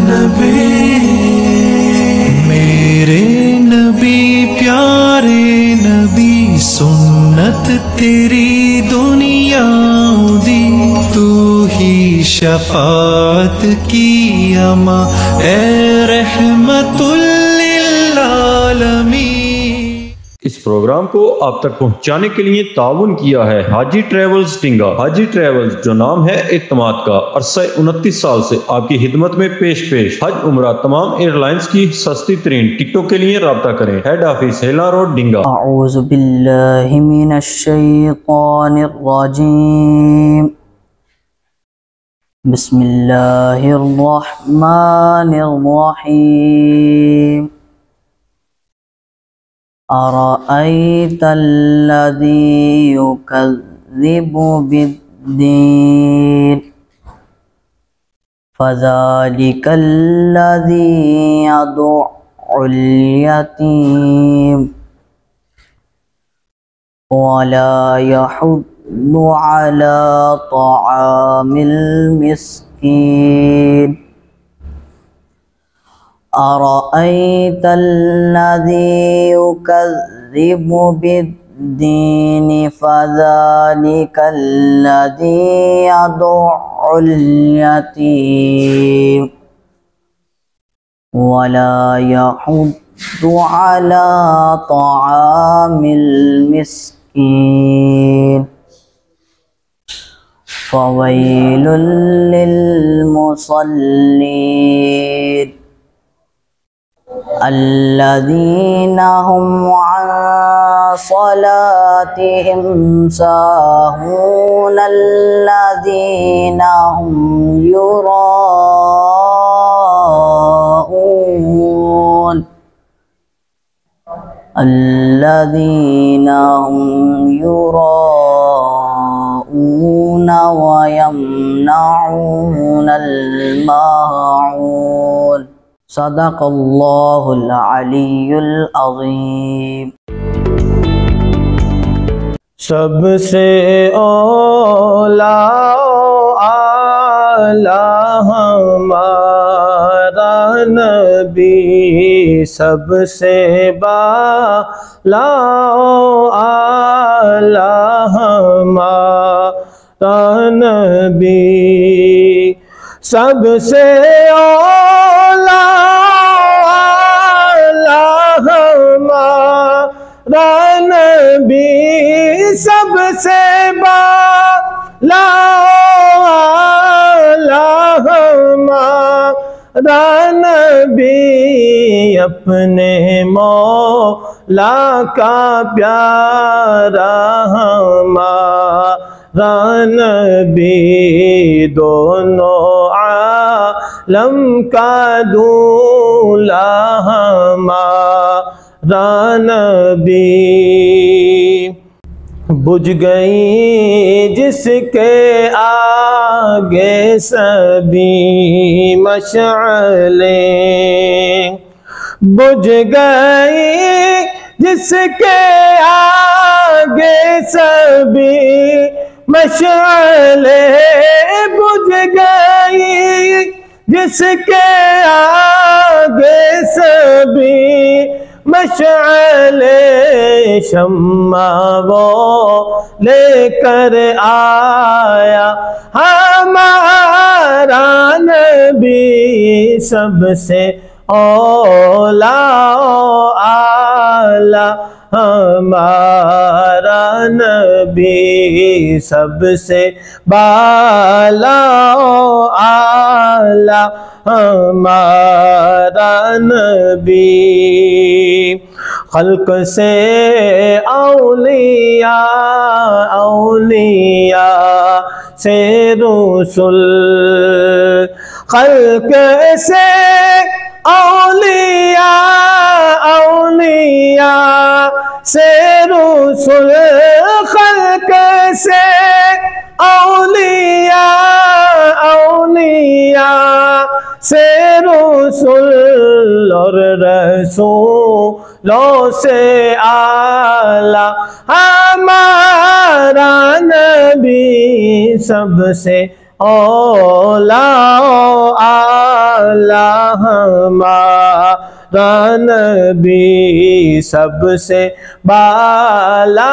नबी, मेरे नबी प्यारे नबी, सुन्नत तेरी दुनिया दी, तू ही शफाअत की अमा, ए रहमतुल लिल आलमीन। इस प्रोग्राम को आप तक पहुंचाने के लिए ताउन किया है हाजी ट्रेवल्स टिंगा। हाजी ट्रेवल्स जो नाम है एतमाद का, अरसा 29 साल से आपकी खिदमत में पेश हज उम्रा तमाम एयरलाइंस की सस्ती तरीन टिकटों के लिए राब्ता करें। हेड ऑफिस हेला रोड डिंगा। अऊज़ु बिल्लाहि मिनश शैतानिर रजीम, बिस्मिल्लाहिर रहमानिर रहीम। अरअयतल्लज़ी युकज़्ज़िबु बिद्दीन, फ़ज़ालिकल्लज़ी यदु'उल यतीम, वला यहुद्दु अला तआमिल मिस्कीन। अरअयतल्लज़ी युकज़्ज़िबु बिद्दीन, फ़ज़ालिकल्लज़ी यदु'उल यतीम, वला यहुद्दु अला तआमिल मिस्कीन। फ़वैलुल लिल मुसल्लीन, अल्लज़ीना हुम अन सलातिहिम साहून, अल्लज़ीना हुम युराऊन, अल्लज़ीना हुम युराऊन व यमनऊनल माऊन। सदक़ल्लाहुल अलीयुल अज़ीम। सबसे औला आला हमारा नबी, सबसे बाला आला हमारा नबी, सबसे औला आला हमारा नबी, सबसे बाला आला हमारा नबी, अपने मौला का प्यारा हमारा नबी, दोनों आलम का दूल्हा हमारा नबी। बुझ गई जिसके आगे सभी मशअलें, बुझ गई जिसके आगे सभी मशअलें, बुझ गई जिसके आगे सभी मशअले, शम्मा वो लेकर आया हमारा नबी, सबसे औला आला हमारा नबी, सबसे बाला आला हमारा नबी। खल्क से औलिया, औलिया से रसूल, खल्क से औलिया, औलिया से रसूल, खल्क से औलिया, औलिया से रसूल, और रसूलों से आला हमारा नबी, सबसे औला आला हमारा नबी सबसे बाला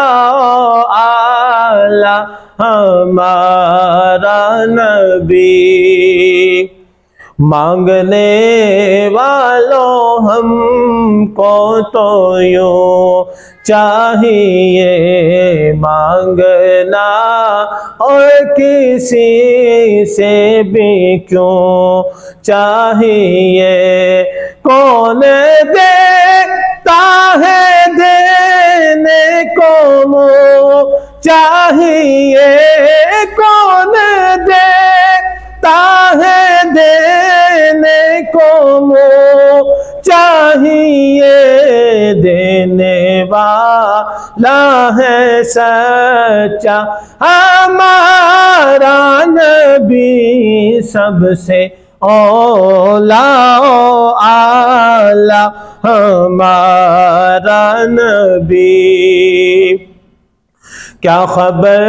आला हमारा नबी। मांगने वालों हमको तो यूं चाहिए मांगना और किसी से भी क्यों चाहिए। कौन देता है देने को मुँह चाहिए। कौन देता है देने को मुँह चाहिए। देने वाला है सच्चा हमारा नबी सबसे औला आला हमारा नबी। क्या खबर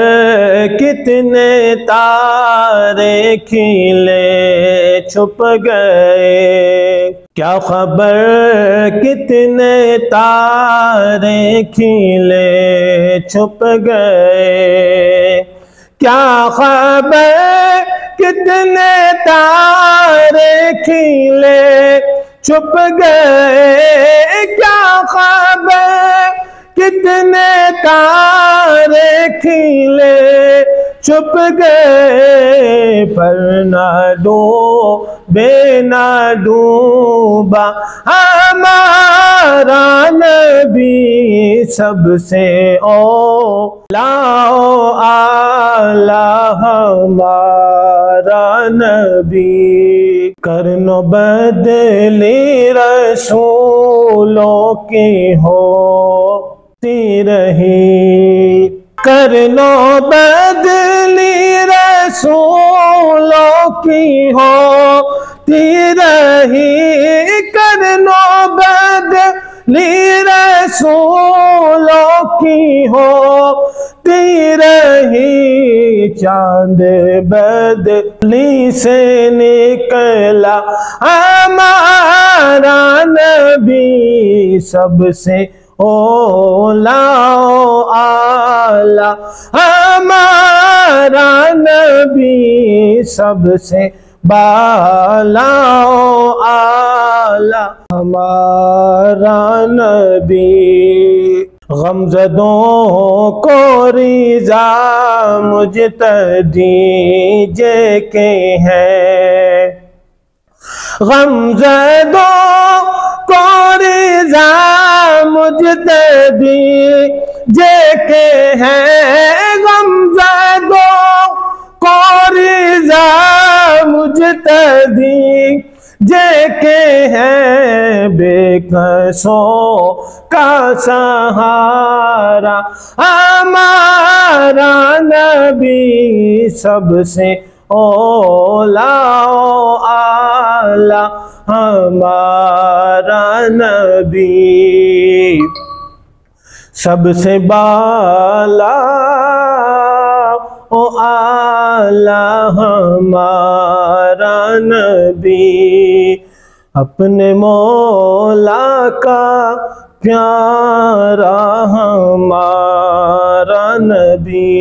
कितने तारे खिले छुप गए। क्या खबर कितने तारे खिले छुप गए। क्या खबर कितने तारे खिले छुप गए। क्या खबर कितने तारे खिले छुप गए। पर ना डूबे ना डूबा हमारा नबी सबसे औला आला हमारा नबी। करनो बदली रसूलों की होती रही। करनो बदली रसूलों की होती रही। करनो बदली रसूलों की होती रही। चांद बदली से निकला हमारा नबी सबसे औला आला हमारा नबी सबसे बाला आला हमारा नबी। गमज़दों को रिज़ा मुजतदी जे के हैं। गमज़दों को रिज़ा मुजतदी जे के हैं। गमज़दों को रिज़ा मुजतदी जे के हैं। बेकसों का सहारा हमारा नबी सबसे औला आला हमारा नबी। सबसे बाला ओ आला हमारा नबी। अपने मौला का प्यारा हमारा नबी।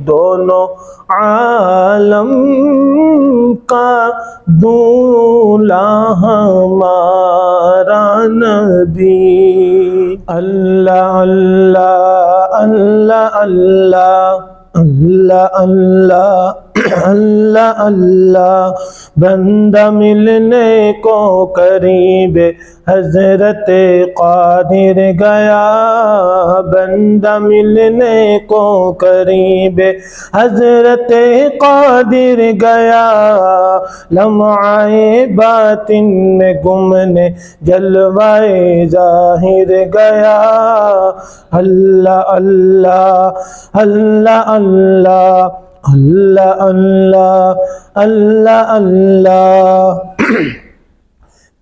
दोनों आलम का दूल्हा हमारा नबी। अल्लाह अल्लाह अल्लाह अल्लाह अल्लाह अल्लाह अल्लाह अल्लाह। बंदा मिलने को करीब हजरत कादिर गया। बंदा मिलने को करीब हजरत कादिर गया। लम्हाए बातिन में गुमने जलवाए जाहिर गया। अल्लाह अल्लाह अल्लाह अल्लाह अल्लाह अल्लाह अल्लाह अल्लाह।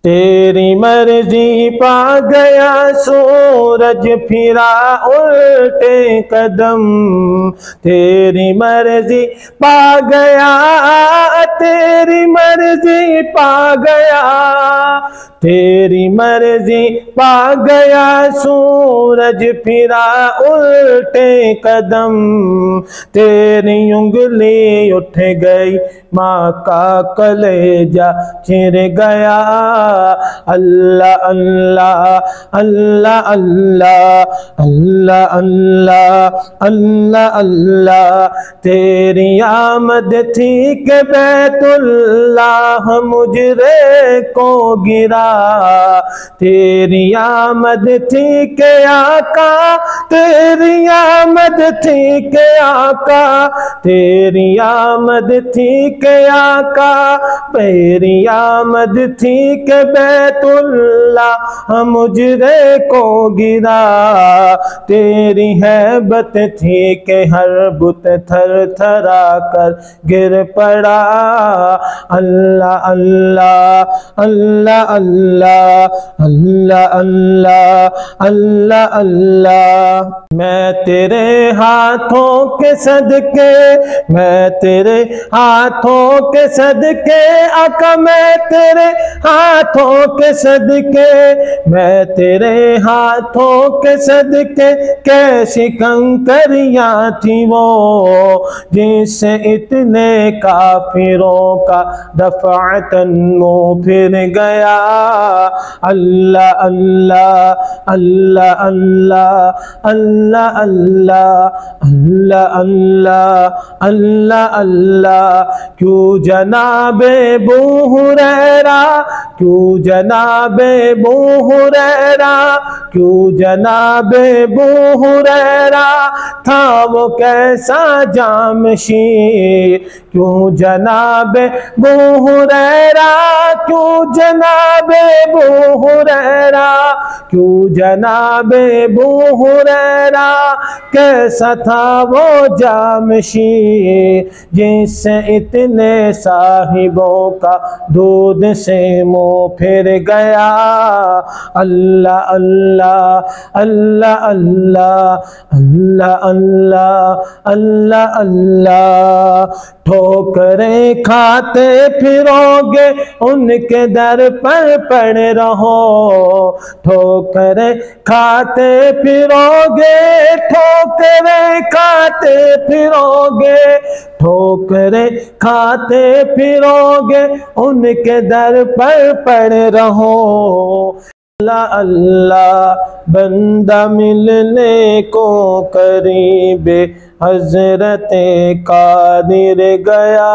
तेरी मर्जी पा गया सूरज फिरा उल्टे कदम, तेरी मर्जी पा गया, तेरी मर्जी पा गया, तेरी मर्जी पा गया सूरज फिरा उल्टे कदम, तेरी उंगली उठ गई माँ का कलेजा चिर गया। अल्लाह अल्लाह अल्लाह अल्लाह अल्लाह अल्लाह अल्लाह अल्लाह, तेरी आमद थी के बैतुल्लाह मुजरे को गिरा, तेरी आमद थी के आका, तेरी आमद थी के आका, तेरी आमद थी के आका, तेरी आमद थी के बैतुल्लाह मुजरे को गिरा, तेरी हैबत थी के हर बुत थर थरा कर गिर पड़ा। अल्लाह अल्लाह अल्लाह अल्लाह अल्लाह अल्लाह अल्लाह अल्लाह, मैं तेरे हाथों के सदके, मैं तेरे हाथों के सदके आका, मैं तेरे हाथों के सदके, मैं तेरे हाथों के सदके, कैसी कंकरियां थी वो जिससे इतने काफिरों का दफअतन मुँह फिर गया। अल्लाह अल्लाह अल्लाह अल्लाह अल्लाह अल्लाह अल्लाह अल्लाह अल्लाह अल्लाह, क्यों जनाबे अबू हुरैरा, क्यों जनाबे अबू हुरैरा, क्यों जनाबे अबू हुरैरा था वो कैसा जामशीर, क्यों जनाबे अबू हुरैरा, क्यों जनाबे अबू हुरैरा, क्यों जनाबे अबू हुरैरा कैसा था वो जामशीर जिससे इतने साहिबों का दूध से मुँह फिर गया। अल्लाह अल्लाह अल्लाह अल्लाह अल्लाह अल्लाह अल्लाह अल्लाह, ठोकरें खाते फिरोगे उनके दर पर पड़े रहो, ठोकरें खाते फिरोगे, ठोकरें खाते फिरोगे, ठोकरें खाते फिरोगे उनके दर पर पड़े रहो। अल्लाह अल्लाह, बंदा मिलने को करीबे हज़रत कादिर गया।